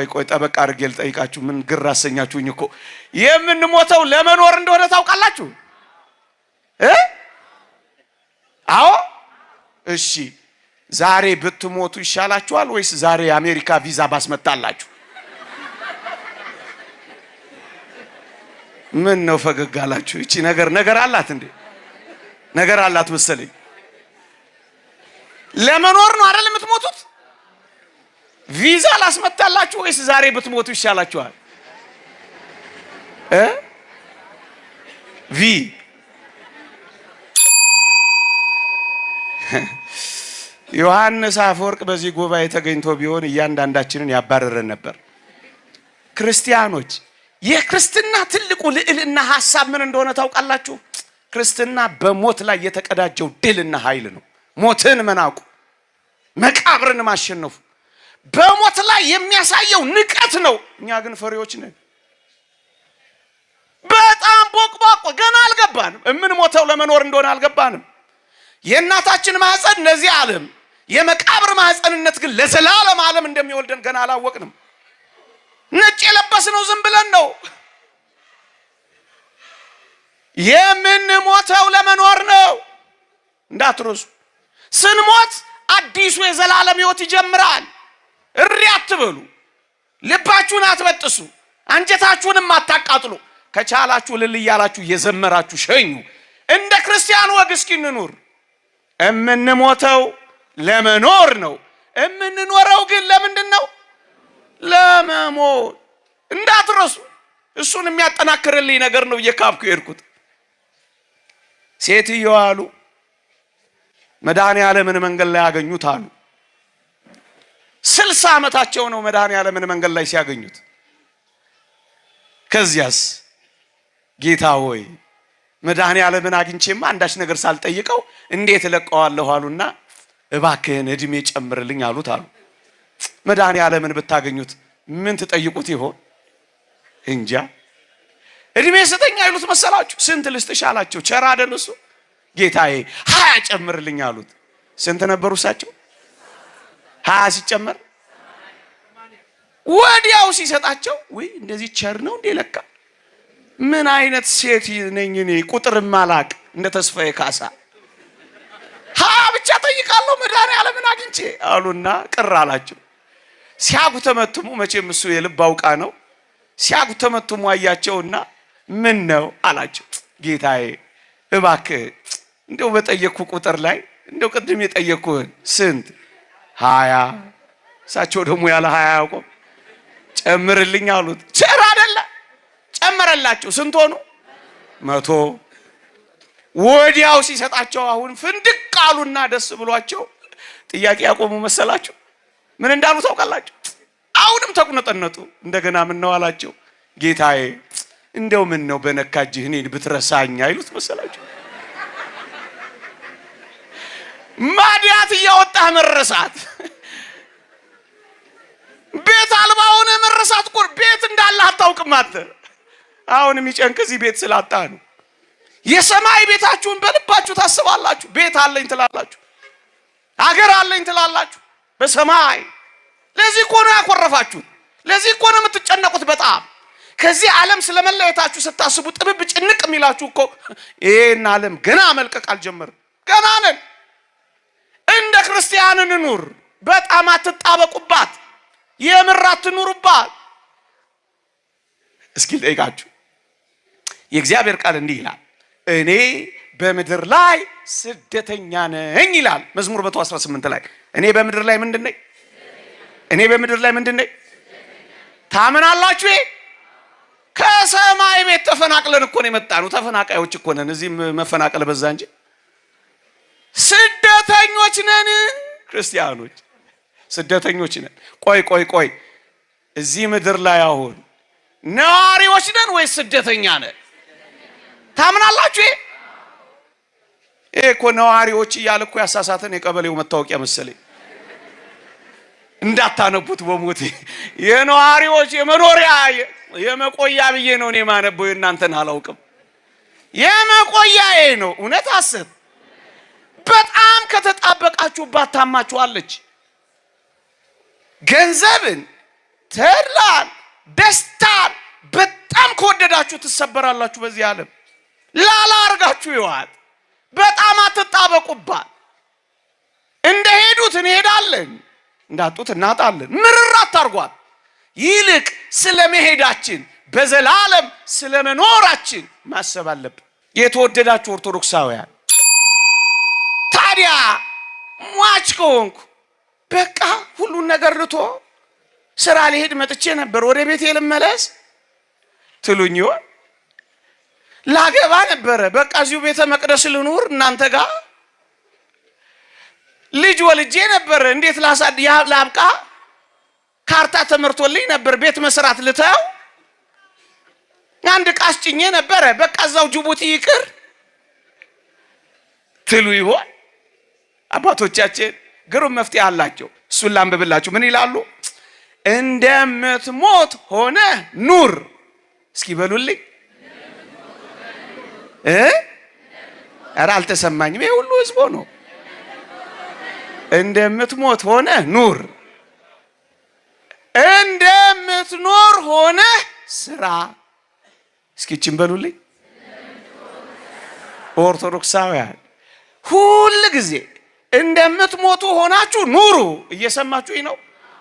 ቆይ ጠበቅ አድርጌ ልጠይቃችሁ። ምን ግር አሰኛችሁኝ እኮ። የምንሞተው ለመኖር እንደሆነ ታውቃላችሁ? አዎ። እሺ፣ ዛሬ ብትሞቱ ይሻላችኋል ወይስ ዛሬ የአሜሪካ ቪዛ ባስመጣላችሁ? ምን ነው ፈገግ አላችሁ? እቺ ነገር አላት እንዴ? ነገር አላት መሰለኝ። ለመኖር ነው አይደል የምትሞቱት? ቪዛ ላስመጣላችሁ ወይስ ዛሬ ብትሞቱ ይሻላችኋል? ዮሐንስ አፈወርቅ በዚህ ጉባኤ ተገኝቶ ቢሆን እያንዳንዳችንን ያባረረን ነበር። ክርስቲያኖች፣ የክርስትና ትልቁ ልዕልና ሐሳብ ምን እንደሆነ ታውቃላችሁ? ክርስትና በሞት ላይ የተቀዳጀው ድልና ኃይል ነው። ሞትን መናቁ፣ መቃብርን ማሸነፉ በሞት ላይ የሚያሳየው ንቀት ነው። እኛ ግን ፈሪዎች ነን። በጣም ቦቅቧቆ ገና አልገባንም። የምንሞተው ለመኖር እንደሆነ አልገባንም። የእናታችን ማህፀን ለዚህ ዓለም፣ የመቃብር ማህፀንነት ግን ለዘላለም ዓለም እንደሚወልደን ገና አላወቅንም። ነጭ የለበስነው ዝም ብለን ነው። የምንሞተው ለመኖር ነው እንዳትረሱ። ስንሞት አዲሱ የዘላለም ሕይወት ይጀምራል። እሪ አትበሉ፣ ልባችሁን አትበጥሱ፣ አንጀታችሁንም አታቃጥሉ። ከቻላችሁ እልል እያላችሁ እየዘመራችሁ ሸኙ። እንደ ክርስቲያን ወግ እስኪ እንኑር። የምንሞተው ለመኖር ነው። የምንኖረው ግን ለምንድን ነው? ለመሞት። እንዳትረሱ። እሱን የሚያጠናክርልኝ ነገር ነው እየካብኩ የሄድኩት። ሴትየዋ አሉ መድኃኔዓለምን መንገድ ላይ ያገኙት አሉ። 60 ዓመታቸው ነው መድኃኔዓለምን መንገድ ላይ ሲያገኙት። ከዚያስ ጌታ ሆይ መድኃኔዓለምን አግኝቼማ አንዳች ነገር ሳልጠይቀው እንዴት እለቀዋለሁ አሉና እባክህን እድሜ ጨምርልኝ አሉት አሉ። መድኃኔዓለምን ብታገኙት ምን ትጠይቁት ይሆን? እንጃ። እድሜ ስጠኝ አይሉት መሰላችሁ? ስንት ልስጥሽ አላቸው። ቸር አይደል እሱ? ጌታዬ 20 ጨምርልኝ አሉት። ስንት ነበሩ እሳቸው? 20 ሲጨመር ወዲያው ሲሰጣቸው ወይ እንደዚህ ቸር ነው እንዴ ለካ። ምን አይነት ሴት ነኝ እኔ ቁጥር ማላቅ እንደ ተስፋዬ ካሳ። ብቻ ጠይቃለሁ መድኃኔዓለምን አግኝቼ አሉና ቅር አላቸው። ሲያጉተመትሙ መቼም እሱ የልብ አውቃ ነው። ሲያጉተመትሙ አያቸውና ምን ነው አላቸው። ጌታዬ እባክህ እንደው በጠየቅኩ ቁጥር ላይ እንደው ቅድም የጠየቅኩህን ስንት 20 እሳቸው ደግሞ ያለ 20 ያውቁም ጨምርልኝ አሉት። ቸር አይደለ? ጨመረላቸው። ስንት ሆኑ? 100። ወዲያው ሲሰጣቸው አሁን ፍንድቅ አሉና ደስ ብሏቸው ጥያቄ ያቆሙ መሰላቸው። ምን እንዳሉ ታውቃላችሁ? አሁንም ተቁነጠነጡ። እንደገና ምን ነው አላቸው። ጌታዬ እንደው ምን ነው በነካጅህ እኔን ብትረሳኝ አይሉት መሰላቸው። ማዲያት እያወጣህ መረሳት፣ ቤት አልባውን መረሳት እኮ ቤት እንዳለ አታውቅም አንተ። አሁን የሚጨንቅ እዚህ ቤት ስላጣ ነው። የሰማይ ቤታችሁን በልባችሁ ታስባላችሁ። ቤት አለኝ ትላላችሁ፣ አገር አለኝ ትላላችሁ በሰማይ። ለዚህ እኮ ነው ያኮረፋችሁት። ለዚህ እኮ ነው የምትጨነቁት በጣም። ከዚህ ዓለም ስለመለየታችሁ ስታስቡ ጥብብ ጭንቅ የሚላችሁ እኮ ይሄን ዓለም ገና መልቀቅ አልጀመርም። ገና ነን። እንደ ክርስቲያን እንኑር። በጣም አትጣበቁባት። የምር አትኑሩባት። እስኪ ልጠይቃችሁ። የእግዚአብሔር ቃል እንዲህ ይላል፣ እኔ በምድር ላይ ስደተኛ ነኝ ይላል መዝሙር 118 ላይ። እኔ በምድር ላይ ምንድን ነኝ? እኔ በምድር ላይ ምንድን ነኝ? ታምናላችሁ? ከሰማይ ቤት ተፈናቅለን እኮ ነው የመጣነው። ተፈናቃዮች እኮ ነን። እዚህ መፈናቀል በዛ እንጂ ስደተኞች ነን። ክርስቲያኖች ስደተኞች ነን። ቆይ እዚህ ምድር ላይ አሁን ነዋሪዎች ነን ወይስ ስደተኛ ነን? ታምናላችሁ? ይሄ እኮ ነዋሪዎች እያለ እኮ ያሳሳተን የቀበሌው መታወቂያ መሰለኝ። እንዳታነቡት በሞት የነዋሪዎች የመኖሪያ የመቆያ ብዬ ነው እኔ ማነበው። እናንተን አላውቅም። የመቆያዬ ነው። እውነት ሐሰት? በጣም ከተጣበቃችሁባት ታማችኋለች። ገንዘብን፣ ተድላን፣ ደስታን በጣም ከወደዳችሁ ትሰበራላችሁ። በዚህ ዓለም ላላ አርጋችሁ ይዋት። በጣም አትጣበቁባት። እንደሄዱት እንሄዳለን፣ እንዳጡት እናጣለን። ምርር አታርጓት። ይልቅ ስለመሄዳችን በዘላለም ስለመኖራችን ማሰብ አለብን። የተወደዳችሁ ኦርቶዶክሳውያን፣ ታዲያ ሟች ከሆንኩ በቃ ሁሉን ነገር ልቶ ስራ ሊሄድ መጥቼ ነበር ወደ ቤቴ ልመለስ ትሉኝ ይሆን? ላገባ ነበረ በቃ እዚሁ ቤተ መቅደስ ልኑር እናንተ ጋር። ልጅ ወልጄ ነበር እንዴት ላብቃ? ካርታ ተመርቶልኝ ነበር ቤት መስራት ልተው። አንድ ዕቃ አስጭኜ ነበረ በቃ እዛው ጅቡቲ ይቅር ትሉ ይሆን? አባቶቻችን ግሩም መፍትሄ አላቸው። እሱን ላንብብላችሁ። ምን ይላሉ? እንደምትሞት ሆነ ኑር። እስኪ በሉልኝ። ኧረ አልተሰማኝም። ይሄ ሁሉ ህዝቦ ነው። እንደምትሞት ሆነ ኑር፣ እንደምትኖር ሆነ ስራ። እስኪ እቺን በሉልኝ። ኦርቶዶክሳውያን ሁል ጊዜ እንደምትሞቱ ሆናችሁ ኑሩ። እየሰማችሁኝ ነው?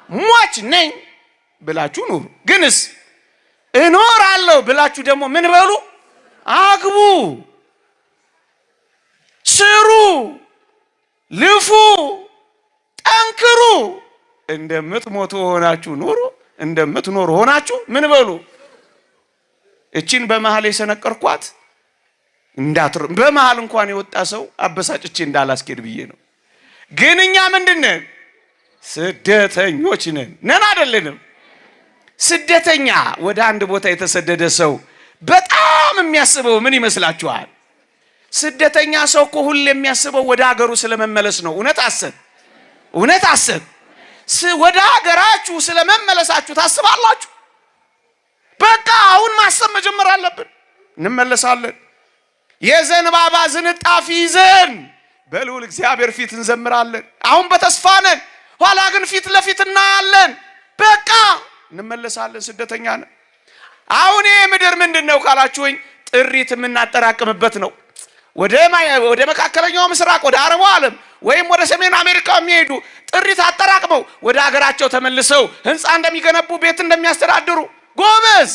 ሟች ነኝ ብላችሁ ኑሩ። ግንስ እኖራለሁ ብላችሁ ደግሞ ምን በሉ? አግቡ፣ ስሩ፣ ልፉ፣ ጠንክሩ። እንደምትሞቱ ሆናችሁ ኑሩ፣ እንደምትኖሩ ሆናችሁ ምን በሉ? እቺን በመሃል የሰነቀርኳት እንዳትሩ። በመሃል እንኳን የወጣ ሰው አበሳጭቼ እንዳላስኬድ ብዬ ነው። ግን እኛ ምንድነን? ስደተኞች ነን አይደለንም? ስደተኛ ወደ አንድ ቦታ የተሰደደ ሰው በጣም የሚያስበው ምን ይመስላችኋል? ስደተኛ ሰው እኮ ሁሉ የሚያስበው ወደ ሀገሩ ስለመመለስ ነው። እውነት አሰብ? እውነት አሰብ? ወደ ሀገራችሁ ስለመመለሳችሁ ታስባላችሁ? በቃ አሁን ማሰብ መጀመር አለብን። እንመለሳለን። የዘንባባ ዝንጣፊ ይዘን በልዑል እግዚአብሔር ፊት እንዘምራለን። አሁን በተስፋ ነን፣ ኋላ ግን ፊት ለፊት እናያለን። በቃ እንመለሳለን። ስደተኛ ነን። አሁን ይሄ ምድር ምንድነው ካላችሁኝ፣ ጥሪት የምናጠራቅምበት ነው። ወደ መካከለኛው ምስራቅ፣ ወደ አረቡ ዓለም ወይም ወደ ሰሜን አሜሪካ የሚሄዱ ጥሪት አጠራቅመው ወደ ሀገራቸው ተመልሰው ህንፃ እንደሚገነቡ፣ ቤት እንደሚያስተዳድሩ ጎበዝ።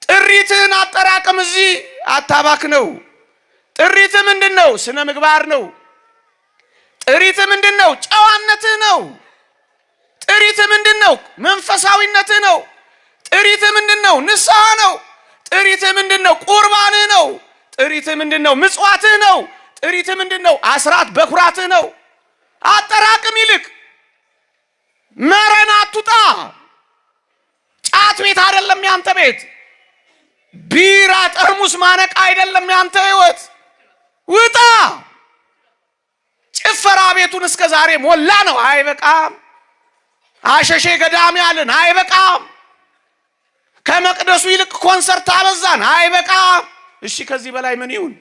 ጥሪትን አጠራቅም፣ እዚህ አታባክ ነው። ጥሪት ምንድነው? ስነ ምግባር ነው። ጥሪት ምንድነው? ጨዋነትህ ነው። ጥሪት ምንድነው? መንፈሳዊነትህ ነው። ጥሪት ምንድነው? ንስሐ ነው። ጥሪት ምንድነው? ቁርባንህ ነው። ጥሪት ምንድነው? ምጽዋትህ ነው። ጥሪት ምንድነው? አስራት በኩራትህ ነው። አጠራቅም። ይልቅ መረን አትውጣ። ጫት ቤት አይደለም ያንተ ቤት። ቢራ ጠርሙስ ማነቅ አይደለም ያንተ ህይወት። ውጣ። ጭፈራ ቤቱን እስከ ዛሬ ሞላ ነው። አይበቃም። አሸሼ ገዳሚ ያለን አይበቃም። ከመቅደሱ ይልቅ ኮንሰርት አበዛን አይበቃም። እሺ ከዚህ በላይ ምን ይሁን?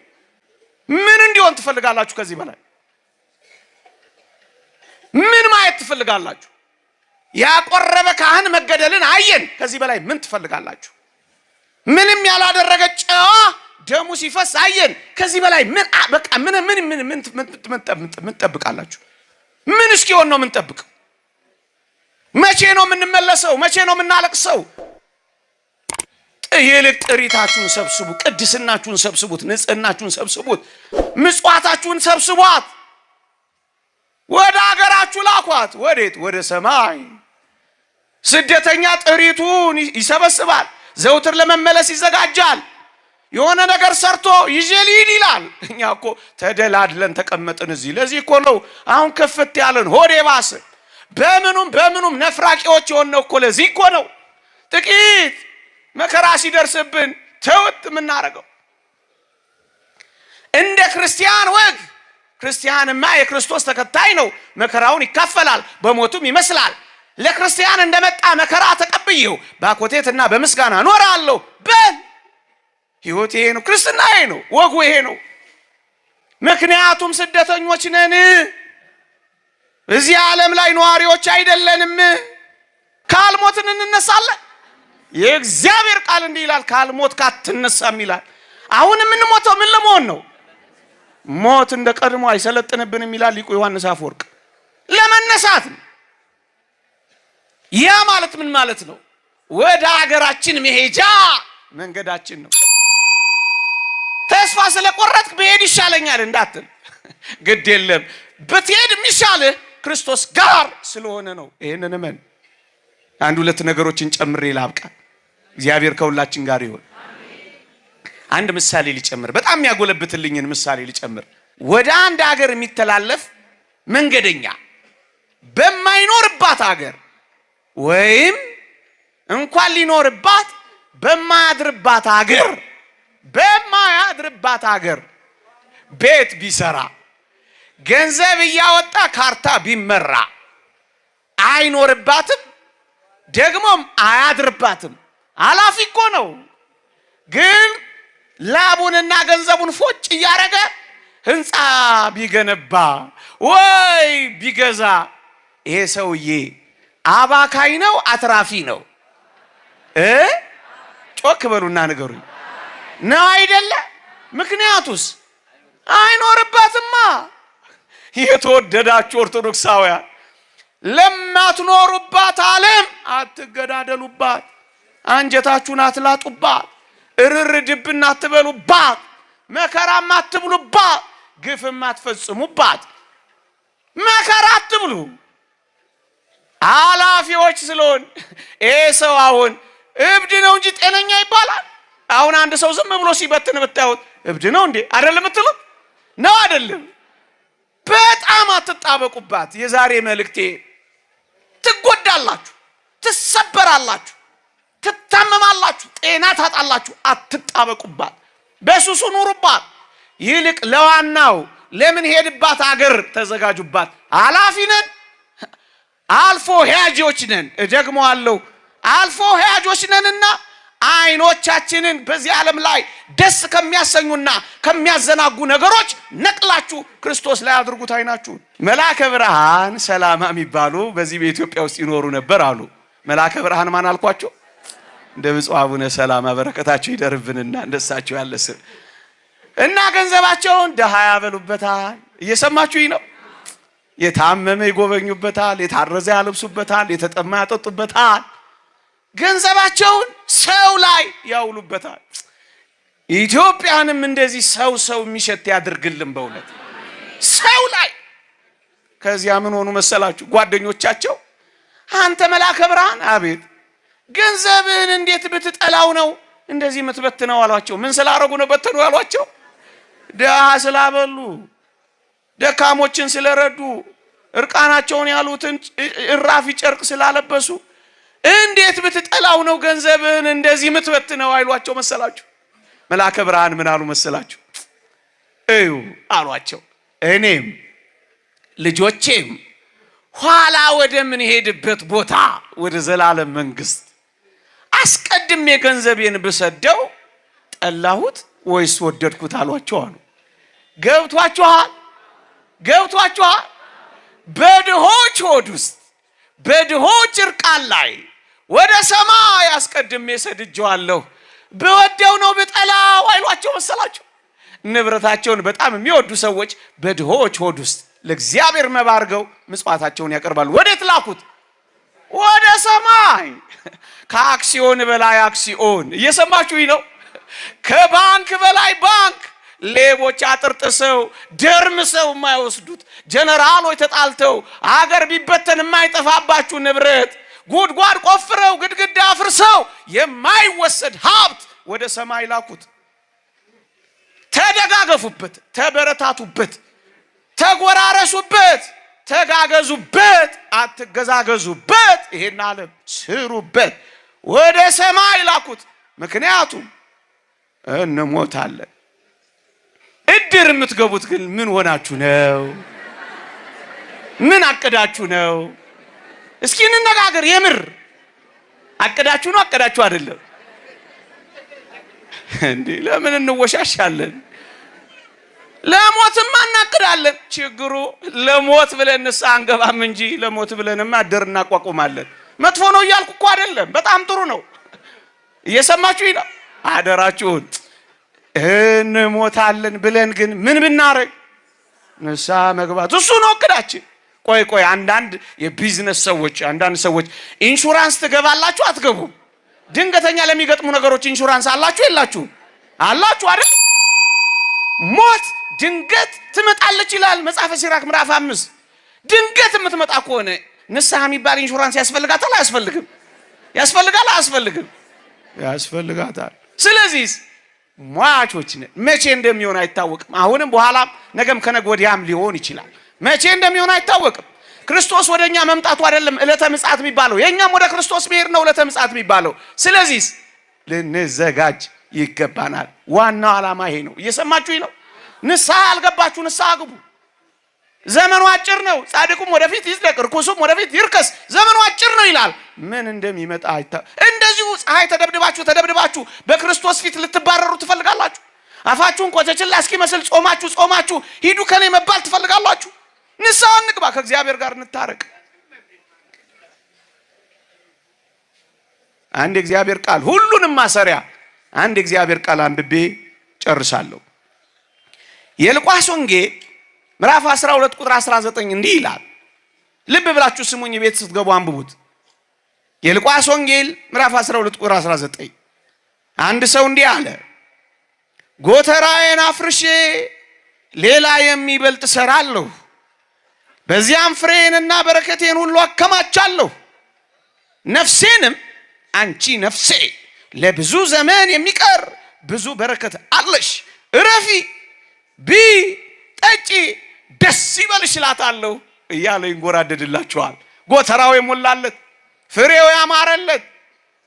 ምን እንዲሆን ትፈልጋላችሁ? ከዚህ በላይ ምን ማየት ትፈልጋላችሁ? ያቆረበ ካህን መገደልን አየን። ከዚህ በላይ ምን ትፈልጋላችሁ? ምንም ያላደረገ ጨዋ ደሙ ሲፈስ አየን። ከዚህ በላይ ምን በቃ ምን ጠብቃላችሁ? ምን እስኪሆን ነው ምን ጠብቅ? መቼ ነው የምንመለሰው? መቼ ነው የምናለቅሰው? ይልቅ ጥሪታችሁን ሰብስቡ፣ ቅድስናችሁን ሰብስቡት፣ ንጽህናችሁን ሰብስቡት፣ ምጽዋታችሁን ሰብስቧት፣ ወደ ሀገራችሁ ላኳት። ወዴት? ወደ ሰማይ። ስደተኛ ጥሪቱን ይሰበስባል፣ ዘውትር ለመመለስ ይዘጋጃል። የሆነ ነገር ሰርቶ ይዤ ልሂድ ይላል። እኛ እኮ ተደላድለን ተቀመጥን እዚህ። ለዚህ እኮ ነው አሁን ከፍት ያለን ሆዴ ባሰ። በምኑም ነፍራቂዎች የሆነው እኮ ለዚህ እኮ ነው። ጥቂት መከራ ሲደርስብን ተውት የምናደርገው። እንደ ክርስቲያን ወግ ክርስቲያንማ የክርስቶስ ተከታይ ነው። መከራውን ይካፈላል፣ በሞቱም ይመስላል። ለክርስቲያን እንደመጣ መከራ ተቀብዬው ባኮቴትና በምስጋና ኖራለሁ በል። ሕይወት ይሄ ነው፣ ክርስትና ይሄ ነው፣ ወጉ ይሄ ነው። ምክንያቱም ስደተኞች ነን፣ እዚህ ዓለም ላይ ነዋሪዎች አይደለንም። ካልሞትን እንነሳለን። የእግዚአብሔር ቃል እንዲህ ይላል፣ ካልሞት ካትነሳም ይላል። አሁን የምንሞተው ምን ለመሆን ነው? ሞት እንደ ቀድሞ አይሰለጥንብንም ይላል ሊቁ ዮሐንስ አፈወርቅ። ለመነሳት ነው። ያ ማለት ምን ማለት ነው? ወደ ሀገራችን መሄጃ መንገዳችን ነው። ተስፋ ስለቆረጥክ ብሄድ ይሻለኛል እንዳትል፣ ግድ የለም ብትሄድ የሚሻልህ ክርስቶስ ጋር ስለሆነ ነው። ይሄንን እመን። አንድ ሁለት ነገሮችን ጨምሬ ላብቃ። እግዚአብሔር ከሁላችን ጋር ይሁን። አንድ ምሳሌ ሊጨምር፣ በጣም ያጎለብትልኝን ምሳሌ ሊጨምር። ወደ አንድ ሀገር የሚተላለፍ መንገደኛ በማይኖርባት ሀገር ወይም እንኳን ሊኖርባት በማያድርባት ሀገር ቤት ቢሰራ ገንዘብ እያወጣ ካርታ ቢመራ አይኖርባትም፣ ደግሞም አያድርባትም። አላፊ እኮ ነው። ግን ላቡንና ገንዘቡን ፎጭ እያደረገ ህንፃ ቢገነባ ወይ ቢገዛ ይሄ ሰውዬ አባካይ ነው አትራፊ ነው? ጮክ በሉና ንገሩኝ። ነው አይደለ? ምክንያቱስ አይኖርባትማ። የተወደዳችሁ ኦርቶዶክሳውያን ለማትኖሩባት ዓለም አትገዳደሉባት፣ አንጀታችሁን አትላጡባት፣ እርር ድብና አትበሉባት፣ መከራም አትብሉባት፣ ግፍም አትፈጽሙባት። መከራ አትብሉ አላፊዎች ስለሆን። ይሄ ሰው አሁን እብድ ነው እንጂ ጤነኛ ይባላል? አሁን አንድ ሰው ዝም ብሎ ሲበትን ብታዩት እብድ ነው እንዴ አይደለም የምትሉት? ነው አይደለም? በጣም አትጣበቁባት። የዛሬ መልእክቴ፣ ትጎዳላችሁ፣ ትሰበራላችሁ፣ ትታመማላችሁ፣ ጤና ታጣላችሁ። አትጣበቁባት፣ በሱሱ ኑሩባት። ይልቅ ለዋናው ለምን ሄድባት አገር ተዘጋጁባት። አላፊ ነን፣ አልፎ ሄያጆች ነን። ደግሞ አለው አልፎ ሄያጆች ነንና አይኖቻችንን በዚህ ዓለም ላይ ደስ ከሚያሰኙና ከሚያዘናጉ ነገሮች ነቅላችሁ ክርስቶስ ላይ አድርጉት አይናችሁን። መልአከ ብርሃን ሰላማ የሚባሉ በዚህ በኢትዮጵያ ውስጥ ይኖሩ ነበር አሉ። መልአከ ብርሃን ማን አልኳቸው? እንደ ብፁዕ አቡነ ሰላማ በረከታቸው ይደርብንና እንደሳቸው ያለ ስም እና ገንዘባቸውን ደሃ ያበሉበታል። እየሰማችሁኝ ነው? የታመመ ይጎበኙበታል፣ የታረዘ ያለብሱበታል፣ የተጠማ ያጠጡበታል። ገንዘባቸውን ሰው ላይ ያውሉበታል። ኢትዮጵያንም እንደዚህ ሰው የሚሸት ያድርግልን በእውነት ሰው ላይ። ከዚያ ምን ሆኑ መሰላችሁ? ጓደኞቻቸው አንተ መልአከ ብርሃን፣ አቤት ገንዘብህን እንዴት ብትጠላው ነው እንደዚህ የምትበትነው አሏቸው። ምን ስላረጉ ነው በተኑ ያሏቸው? ደሃ ስላበሉ፣ ደካሞችን ስለረዱ፣ እርቃናቸውን ያሉትን እራፊ ጨርቅ ስላለበሱ እንዴት ብትጠላው ነው ገንዘብህን እንደዚህ የምትበትነው አይሏቸው መሰላችሁ? መልአከ ብርሃን ምን አሉ መሰላችሁ? እዩ አሏቸው፣ እኔም ልጆቼም ኋላ ወደ ምን ሄድበት ቦታ ወደ ዘላለም መንግስት አስቀድሜ ገንዘቤን ብሰደው ጠላሁት ወይስ ወደድኩት አሏቸው አሉ። ገብቷችኋል? በድሆች ሆድ ውስጥ በድሆች እርቃን ላይ ወደ ሰማይ አስቀድሜ ሰድጄዋለሁ። በወደው ነው በጠላው አይሏቸው መሰላቸው። ንብረታቸውን በጣም የሚወዱ ሰዎች በድሆች ሆድ ውስጥ ለእግዚአብሔር መባ አድርገው ምጽዋታቸውን ያቀርባሉ። ወዴት ላኩት? ወደ ሰማይ። ከአክሲዮን በላይ አክሲዮን። እየሰማችሁኝ ነው? ከባንክ በላይ ባንክ። ሌቦች አጥርጥሰው ደርምሰው የማይወስዱት፣ ጀነራሎች ተጣልተው አገር ቢበተን የማይጠፋባችሁ ንብረት ጉድጓድ ቆፍረው ግድግዳ አፍርሰው የማይወሰድ ሀብት ወደ ሰማይ ላኩት። ተደጋገፉበት፣ ተበረታቱበት፣ ተጎራረሱበት፣ ተጋገዙበት፣ አትገዛገዙበት። ይሄን ዓለም ስሩበት። ወደ ሰማይ ላኩት። ምክንያቱም እንሞታለን። እድር የምትገቡት ግን ምን ሆናችሁ ነው? ምን አቅዳችሁ ነው? እስኪ እንነጋገር። የምር አቅዳችሁ ነው? አቅዳችሁ አይደለም እንዴ? ለምን እንወሻሻለን? ለሞትማ እናቅዳለን። ችግሩ ለሞት ብለን ንስሐ አንገባም እንጂ ለሞት ብለንማ እድር እናቋቁማለን። መጥፎ ነው እያልኩ እኮ አይደለም፣ በጣም ጥሩ ነው። እየሰማችሁ ነው? አደራችሁን። እንሞታለን ብለን ግን ምን ብናረግ ንስሐ መግባት፣ እሱ ነው እቅዳችን። ቆይ አንዳንድ የቢዝነስ ሰዎች፣ አንዳንድ ሰዎች ኢንሹራንስ ትገባላችሁ አትገቡም? ድንገተኛ ለሚገጥሙ ነገሮች ኢንሹራንስ አላችሁ የላችሁ? አላችሁ አይደል? ሞት ድንገት ትመጣለች ይላል መጽሐፈ ሲራክ ምዕራፍ 5። ድንገት የምትመጣ ከሆነ ንስሐ የሚባል ኢንሹራንስ ያስፈልጋታል አያስፈልግም? ያስፈልጋል አያስፈልግም? ያስፈልጋታል። ስለዚህ ሟቾች ነን። መቼ እንደሚሆን አይታወቅም። አሁንም በኋላም ነገም ከነገ ወዲያም ሊሆን ይችላል። መቼ እንደሚሆን አይታወቅም። ክርስቶስ ወደኛ መምጣቱ አይደለም ዕለተ ምጽአት የሚባለው፣ የኛም ወደ ክርስቶስ መሄድ ነው ዕለተ ምጽአት የሚባለው። ስለዚህ ልንዘጋጅ ይገባናል። ዋናው ዓላማ ይሄ ነው። እየሰማችሁኝ ነው? ንስሐ አልገባችሁ ንስሐ ግቡ። ዘመኑ አጭር ነው። ጻድቁም ወደፊት ይጽደቅ፣ ርኩሱም ወደፊት ይርከስ። ዘመኑ አጭር ነው ይላል። ምን እንደሚመጣ እንደዚሁ ፀሐይ ተደብድባችሁ በክርስቶስ ፊት ልትባረሩ ትፈልጋላችሁ? አፋችሁን ቆጨችላ እስኪመስል ጾማችሁ ሂዱ ከኔ መባል ትፈልጋላችሁ? ንስሐ እንግባ፣ ከእግዚአብሔር ጋር እንታረቅ። አንድ እግዚአብሔር ቃል ሁሉንም ማሰሪያ፣ አንድ እግዚአብሔር ቃል አንብቤ ጨርሳለሁ። የሉቃስ ወንጌል ምዕራፍ 12 ቁጥር 19 እንዲህ ይላል። ልብ ብላችሁ ስሙኝ፣ ቤት ስትገቡ አንብቡት። የሉቃስ ወንጌል ምዕራፍ 12 ቁጥር 19 አንድ ሰው እንዲህ አለ፣ ጎተራዬን አፍርሼ ሌላ የሚበልጥ እሰራለሁ፣ በዚያም ፍሬዬንና በረከቴን ሁሉ አከማቻለሁ። ነፍሴንም አንቺ ነፍሴ ለብዙ ዘመን የሚቀር ብዙ በረከት አለሽ፣ እረፊ፣ ብዪ፣ ጠጪ፣ ደስ ይበልሽ እላታለሁ እያለ ይንጎራደድላችኋል። ጎተራው የሞላለት ፍሬው ያማረለት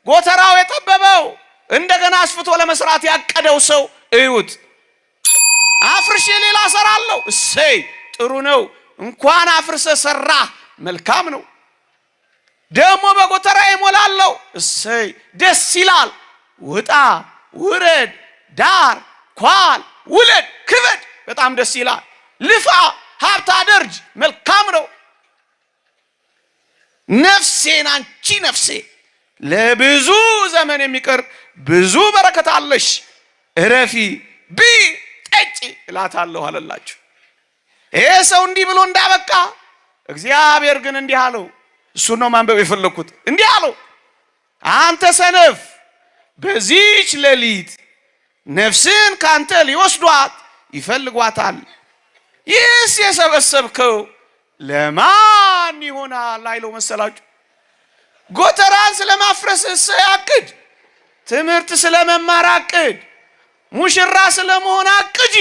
ጎተራው የጠበበው እንደገና አስፍቶ ለመስራት ያቀደው ሰው እዩት። አፍርሼ ሌላ እሰራለሁ። እሰይ ጥሩ ነው። እንኳን አፍርሰ ሰራ መልካም ነው። ደግሞ በጎተራ ይሞላለሁ። እሰይ ደስ ይላል። ውጣ ውረድ፣ ዳር ኳል፣ ውለድ፣ ክበድ፣ በጣም ደስ ይላል። ልፋ ሀብት አደርጅ መልካም ነው። ነፍሴን አንቺ ነፍሴ ለብዙ ዘመን የሚቀር ብዙ በረከት አለሽ፣ እረፊ፣ ብዪ፣ ጠጪ እላታለሁ አለላችሁ። ይሄ ሰው እንዲህ ብሎ እንዳበቃ እግዚአብሔር ግን እንዲህ አለው። እሱን ነው ማንበብ የፈለኩት። እንዲህ አለው፣ አንተ ሰነፍ፣ በዚህች ሌሊት ነፍስን ካንተ ሊወስዷት ይፈልጓታል። ይህስ የሰበሰብከው ለማን ይሆናል አይለው መሰላችሁ? ጎተራን ስለማፍረስ አቅድ፣ ትምህርት ስለመማር አቅድ፣ ሙሽራ ስለመሆን አቅጂ፣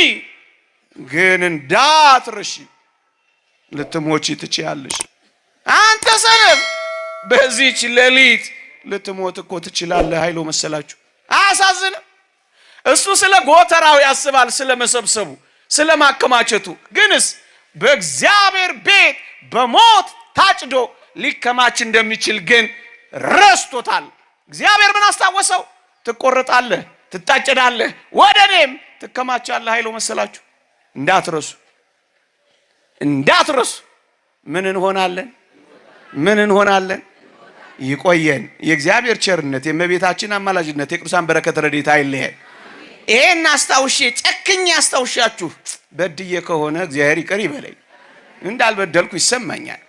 ግን እንዳትረሺ ልትሞቺ ትችያለሽ። አንተ ሰነፍ በዚህች ሌሊት ልትሞት እኮ ትችላለህ አይለው መሰላችሁ? አያሳዝንም? እሱ ስለ ጎተራው ያስባል፣ ስለ መሰብሰቡ፣ ስለ ማከማቸቱ። ግንስ በእግዚአብሔር ቤት በሞት ታጭዶ ሊከማች እንደሚችል ግን ረስቶታል። እግዚአብሔር ምን አስታወሰው? ትቆረጣለህ፣ ትታጨዳለህ፣ ወደ እኔም ትከማቻለህ አይለው መሰላችሁ? እንዳትረሱ፣ እንዳትረሱ። ምን እንሆናለን? ምን እንሆናለን? ይቆየን። የእግዚአብሔር ቸርነት፣ የእመቤታችን አማላጅነት፣ የቅዱሳን በረከት ረድኤት አይለየን። ይሄን አስታውሼ ጨክኜ አስታውሻችሁ በድዬ ከሆነ እግዚአብሔር ይቅር ይበለኝ። እንዳልበደልኩ ይሰማኛል።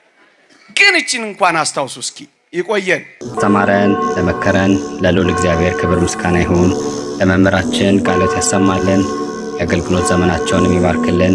ግን እቺን እንኳን አስታውሱ እስኪ። ይቆየን። ተማረን ለመከረን ለልዑል እግዚአብሔር ክብር ምስጋና ይሁን። ለመምህራችን ቃሎት ያሰማልን፣ የአገልግሎት ዘመናቸውን ይባርክልን።